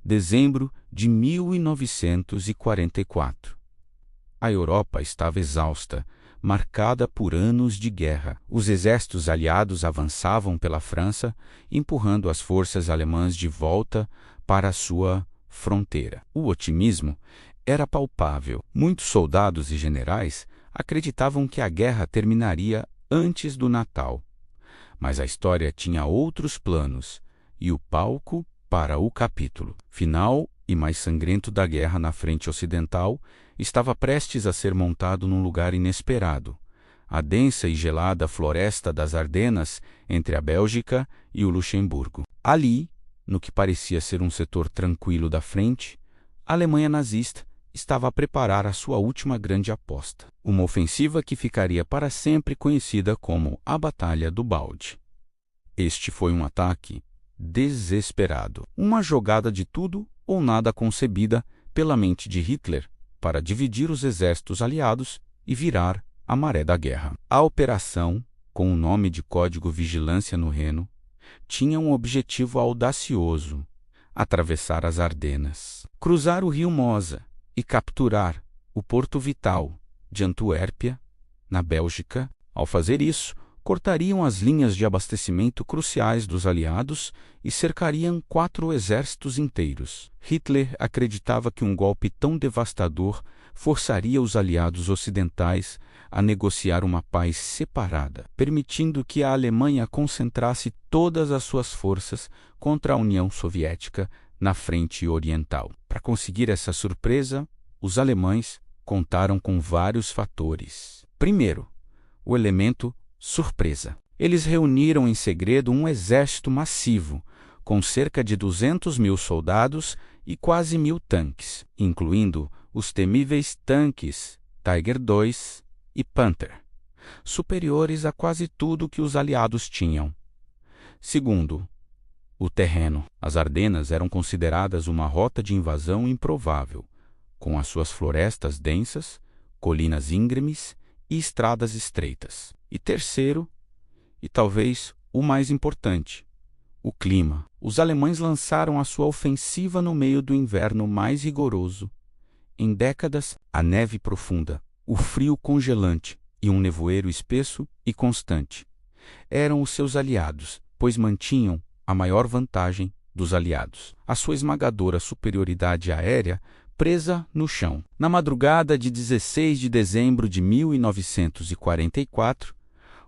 dezembro de 1944. A Europa estava exausta, marcada por anos de guerra. Os exércitos aliados avançavam pela França, empurrando as forças alemãs de volta para a sua fronteira. O otimismo era palpável. Muitos soldados e generais acreditavam que a guerra terminaria antes do Natal. Mas a história tinha outros planos, e o palco para o capítulo final e mais sangrento da guerra na frente ocidental estava prestes a ser montado num lugar inesperado: a densa e gelada floresta das Ardenas entre a Bélgica e o Luxemburgo. Ali, no que parecia ser um setor tranquilo da frente, a Alemanha nazista estava a preparar a sua última grande aposta, uma ofensiva que ficaria para sempre conhecida como a Batalha do Balde. Este foi um ataque desesperado, uma jogada de tudo ou nada concebida pela mente de Hitler para dividir os exércitos aliados e virar a maré da guerra. A operação, com o nome de Código Vigilância no Reno, tinha um objetivo audacioso: atravessar as Ardenas, cruzar o rio Mosa e capturar o Porto Vital de Antuérpia, na Bélgica. Ao fazer isso, cortariam as linhas de abastecimento cruciais dos aliados e cercariam 4 exércitos inteiros. Hitler acreditava que um golpe tão devastador forçaria os aliados ocidentais a negociar uma paz separada, permitindo que a Alemanha concentrasse todas as suas forças contra a União Soviética na frente oriental. Para conseguir essa surpresa, os alemães contaram com vários fatores. Primeiro, o elemento surpresa. Eles reuniram em segredo um exército massivo, com cerca de 200.000 soldados e quase 1.000 tanques, incluindo os temíveis tanques Tiger II e Panther, superiores a quase tudo que os aliados tinham. Segundo, o terreno. As Ardenas eram consideradas uma rota de invasão improvável, com as suas florestas densas, colinas íngremes e estradas estreitas. E terceiro, e talvez o mais importante, o clima. Os alemães lançaram a sua ofensiva no meio do inverno mais rigoroso em décadas. A neve profunda, o frio congelante e um nevoeiro espesso e constante eram os seus aliados, pois mantinham a maior vantagem dos aliados: a sua esmagadora superioridade aérea presa no chão. Na madrugada de 16 de dezembro de 1944,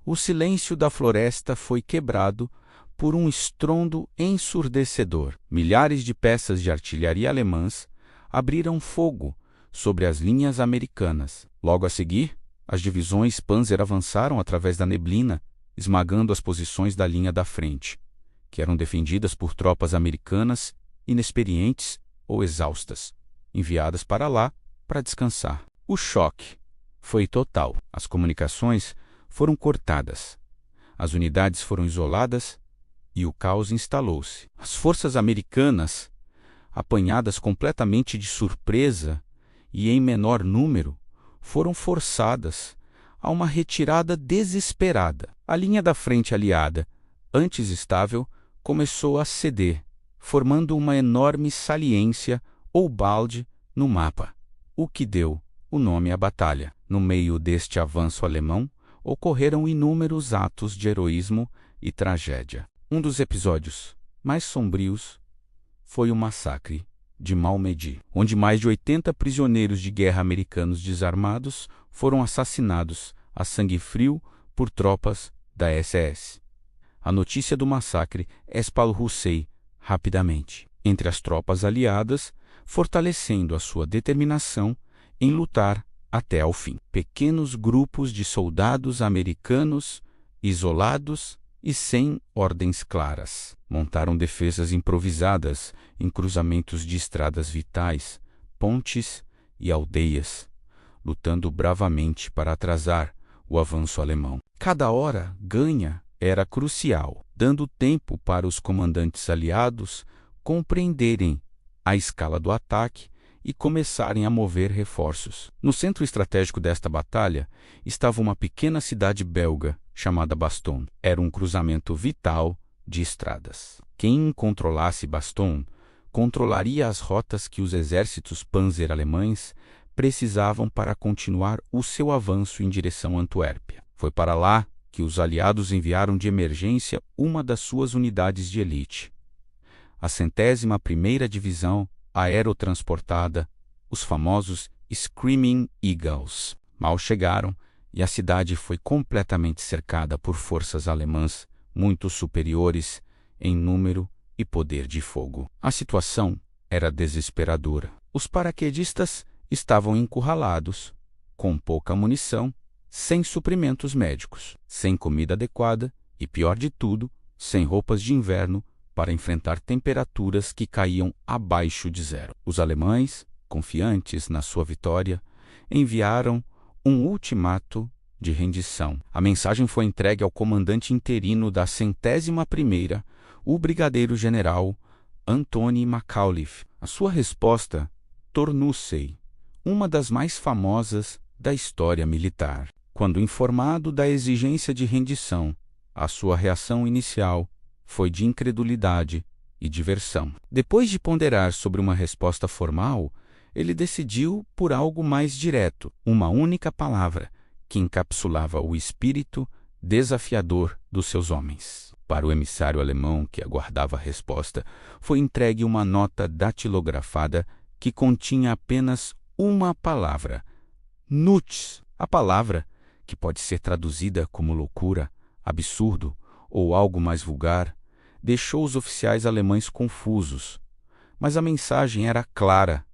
o silêncio da floresta foi quebrado por um estrondo ensurdecedor. Milhares de peças de artilharia alemãs abriram fogo sobre as linhas americanas. Logo a seguir, as divisões Panzer avançaram através da neblina, esmagando as posições da linha da frente, que eram defendidas por tropas americanas inexperientes ou exaustas, enviadas para lá para descansar. O choque foi total. As comunicações foram cortadas, as unidades foram isoladas e o caos instalou-se. As forças americanas, apanhadas completamente de surpresa e em menor número, foram forçadas a uma retirada desesperada. A linha da frente aliada, antes estável, começou a ceder, formando uma enorme saliência ou balde no mapa, o que deu o nome à batalha. No meio deste avanço alemão, ocorreram inúmeros atos de heroísmo e tragédia. Um dos episódios mais sombrios foi o massacre de Malmedy, onde mais de 80 prisioneiros de guerra americanos desarmados foram assassinados a sangue frio por tropas da SS. A notícia do massacre espalhou-se rapidamente entre as tropas aliadas, fortalecendo a sua determinação em lutar até ao fim. Pequenos grupos de soldados americanos, isolados e sem ordens claras, montaram defesas improvisadas em cruzamentos de estradas vitais, pontes e aldeias, lutando bravamente para atrasar o avanço alemão. Cada hora ganha era crucial, dando tempo para os comandantes aliados compreenderem a escala do ataque e começarem a mover reforços. No centro estratégico desta batalha estava uma pequena cidade belga chamada Bastogne. Era um cruzamento vital de estradas. Quem controlasse Bastogne controlaria as rotas que os exércitos panzer alemães precisavam para continuar o seu avanço em direção a Antuérpia. Foi para lá que os aliados enviaram de emergência uma das suas unidades de elite, a 101ª Divisão Aerotransportada, os famosos Screaming Eagles. Mal chegaram e a cidade foi completamente cercada por forças alemãs muito superiores em número e poder de fogo. A situação era desesperadora. Os paraquedistas estavam encurralados, com pouca munição, sem suprimentos médicos, sem comida adequada e, pior de tudo, sem roupas de inverno para enfrentar temperaturas que caíam abaixo de zero. Os alemães, confiantes na sua vitória, enviaram um ultimato de rendição. A mensagem foi entregue ao comandante interino da 101ª, o brigadeiro-general Anthony McAuliffe. A sua resposta tornou-se uma das mais famosas da história militar. Quando informado da exigência de rendição, a sua reação inicial foi de incredulidade e diversão. Depois de ponderar sobre uma resposta formal, ele decidiu por algo mais direto, uma única palavra que encapsulava o espírito desafiador dos seus homens. Para o emissário alemão que aguardava a resposta, foi entregue uma nota datilografada que continha apenas uma palavra: Nutz. A palavra, que pode ser traduzida como loucura, absurdo ou algo mais vulgar, deixou os oficiais alemães confusos. Mas a mensagem era clara.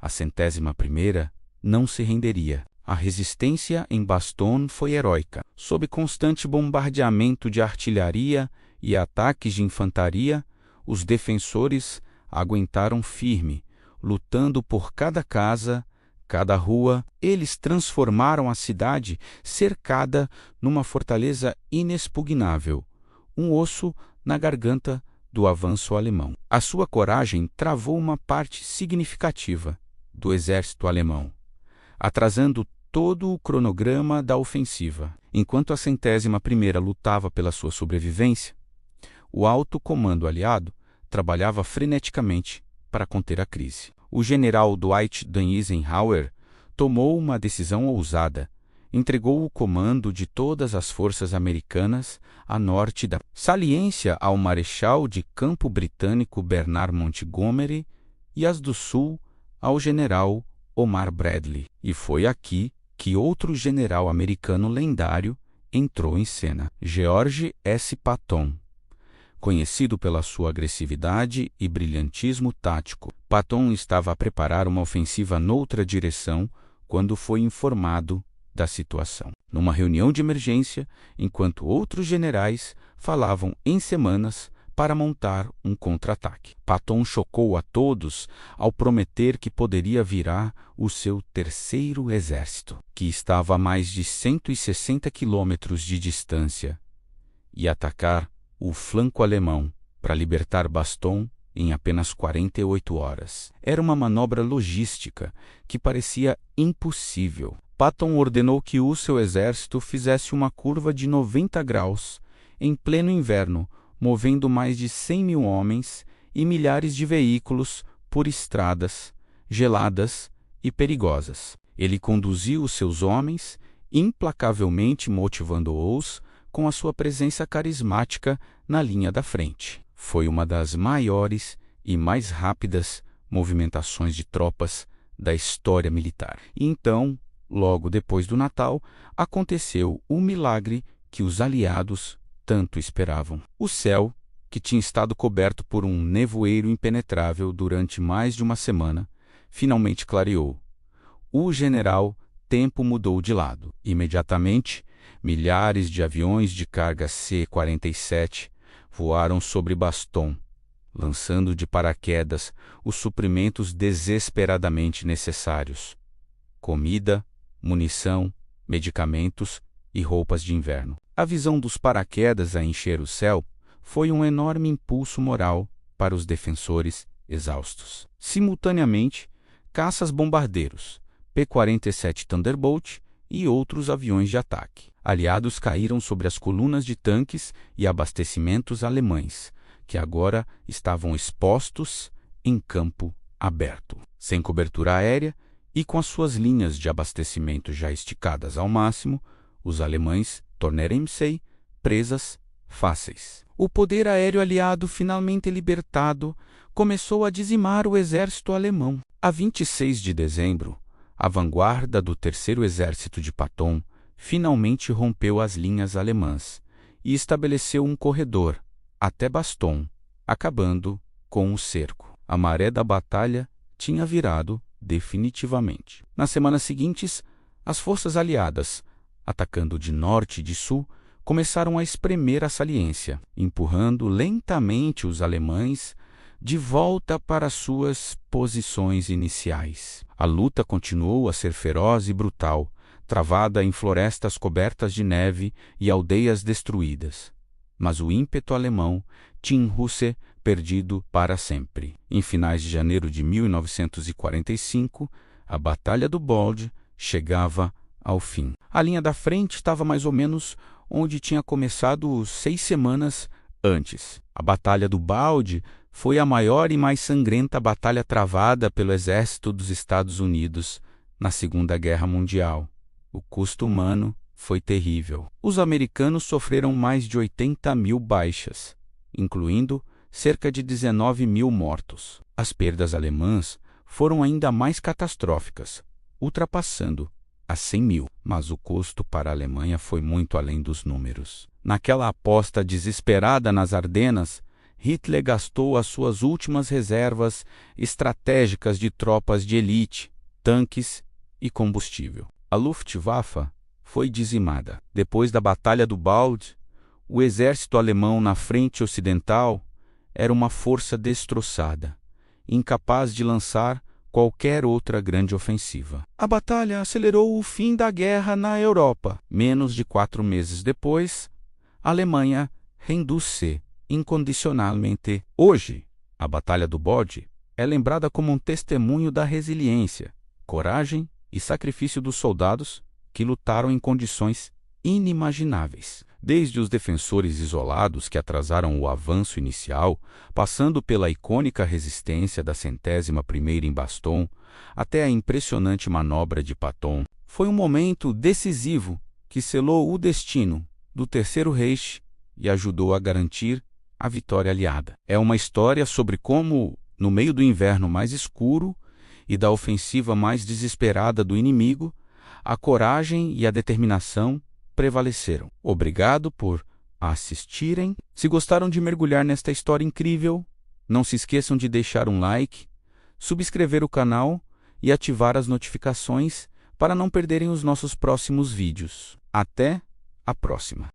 A 101ª não se renderia. A resistência em Bastogne foi heróica. Sob constante bombardeamento de artilharia e ataques de infantaria, os defensores aguentaram firme, lutando por cada casa, cada rua. Eles transformaram a cidade cercada numa fortaleza inexpugnável, um osso na garganta do avanço alemão. A sua coragem travou uma parte significativa do exército alemão, atrasando todo o cronograma da ofensiva. Enquanto a 101ª lutava pela sua sobrevivência, o alto comando aliado trabalhava freneticamente para conter a crise. O general Dwight D. Eisenhower tomou uma decisão ousada. Entregou o comando de todas as forças americanas a norte da saliência ao marechal de campo britânico Bernard Montgomery e as do sul ao general Omar Bradley. E foi aqui que outro general americano lendário entrou em cena, George S. Patton. Conhecido pela sua agressividade e brilhantismo tático, Patton estava a preparar uma ofensiva noutra direção quando foi informado da situação. Numa reunião de emergência, enquanto outros generais falavam em semanas para montar um contra-ataque. Patton chocou a todos ao prometer que poderia virar o seu terceiro exército, que estava a mais de 160 quilômetros de distância, e atacar o flanco alemão para libertar Bastogne em apenas 48 horas. Era uma manobra logística que parecia impossível. Patton ordenou que o seu exército fizesse uma curva de 90 graus em pleno inverno, movendo mais de 100.000 homens e milhares de veículos por estradas geladas e perigosas. Ele conduziu os seus homens, implacavelmente motivando-os com a sua presença carismática na linha da frente. Foi uma das maiores e mais rápidas movimentações de tropas da história militar. E então, logo depois do Natal, aconteceu o milagre que os aliados tanto esperavam. O céu, que tinha estado coberto por um nevoeiro impenetrável durante mais de uma semana, finalmente clareou. O general Tempo mudou de lado. Imediatamente, milhares de aviões de carga C-47 voaram sobre Bastogne, lançando de paraquedas os suprimentos desesperadamente necessários: comida, munição, medicamentos e roupas de inverno. A visão dos paraquedas a encher o céu foi um enorme impulso moral para os defensores exaustos. Simultaneamente, caças-bombardeiros, P-47 Thunderbolt e outros aviões de ataque aliados caíram sobre as colunas de tanques e abastecimentos alemães, que agora estavam expostos em campo aberto, sem cobertura aérea e com as suas linhas de abastecimento já esticadas ao máximo, os alemães tornaram-se presas fáceis. O poder aéreo aliado, finalmente libertado, começou a dizimar o exército alemão. A 26 de dezembro, a vanguarda do Terceiro Exército de Patton finalmente rompeu as linhas alemãs e estabeleceu um corredor até Bastogne, acabando com o cerco. A maré da batalha tinha virado definitivamente. Nas semanas seguintes, as forças aliadas, atacando de norte e de sul, começaram a espremer a saliência, empurrando lentamente os alemães de volta para suas posições iniciais. A luta continuou a ser feroz e brutal, travada em florestas cobertas de neve e aldeias destruídas. Mas o ímpeto alemão tinha Rússia perdido para sempre. Em finais de janeiro de 1945, a Batalha do Bulge chegava ao fim. A linha da frente estava mais ou menos onde tinha começado 6 semanas antes. A Batalha do Bulge foi a maior e mais sangrenta batalha travada pelo exército dos Estados Unidos na Segunda Guerra Mundial. O custo humano foi terrível. Os americanos sofreram mais de 80.000 baixas, incluindo cerca de 19.000 mortos. As perdas alemãs foram ainda mais catastróficas, ultrapassando a 100.000, mas o custo para a Alemanha foi muito além dos números. Naquela aposta desesperada nas Ardenas, Hitler gastou as suas últimas reservas estratégicas de tropas de elite, tanques e combustível. A Luftwaffe foi dizimada. Depois da Batalha do Bulge, o exército alemão na frente ocidental era uma força destroçada, incapaz de lançar qualquer outra grande ofensiva. A batalha acelerou o fim da guerra na Europa. Menos de 4 meses depois, a Alemanha rendeu-se incondicionalmente. Hoje, a Batalha do Bulge é lembrada como um testemunho da resiliência, coragem e sacrifício dos soldados que lutaram em condições inimagináveis. Desde os defensores isolados que atrasaram o avanço inicial, passando pela icônica resistência da 101ª em Bastogne, até a impressionante manobra de Patton, foi um momento decisivo que selou o destino do Terceiro Reich e ajudou a garantir a vitória aliada. É uma história sobre como, no meio do inverno mais escuro e da ofensiva mais desesperada do inimigo, a coragem e a determinação prevaleceram. Obrigado por assistirem. Se gostaram de mergulhar nesta história incrível, não se esqueçam de deixar um like, subscrever o canal e ativar as notificações para não perderem os nossos próximos vídeos. Até a próxima!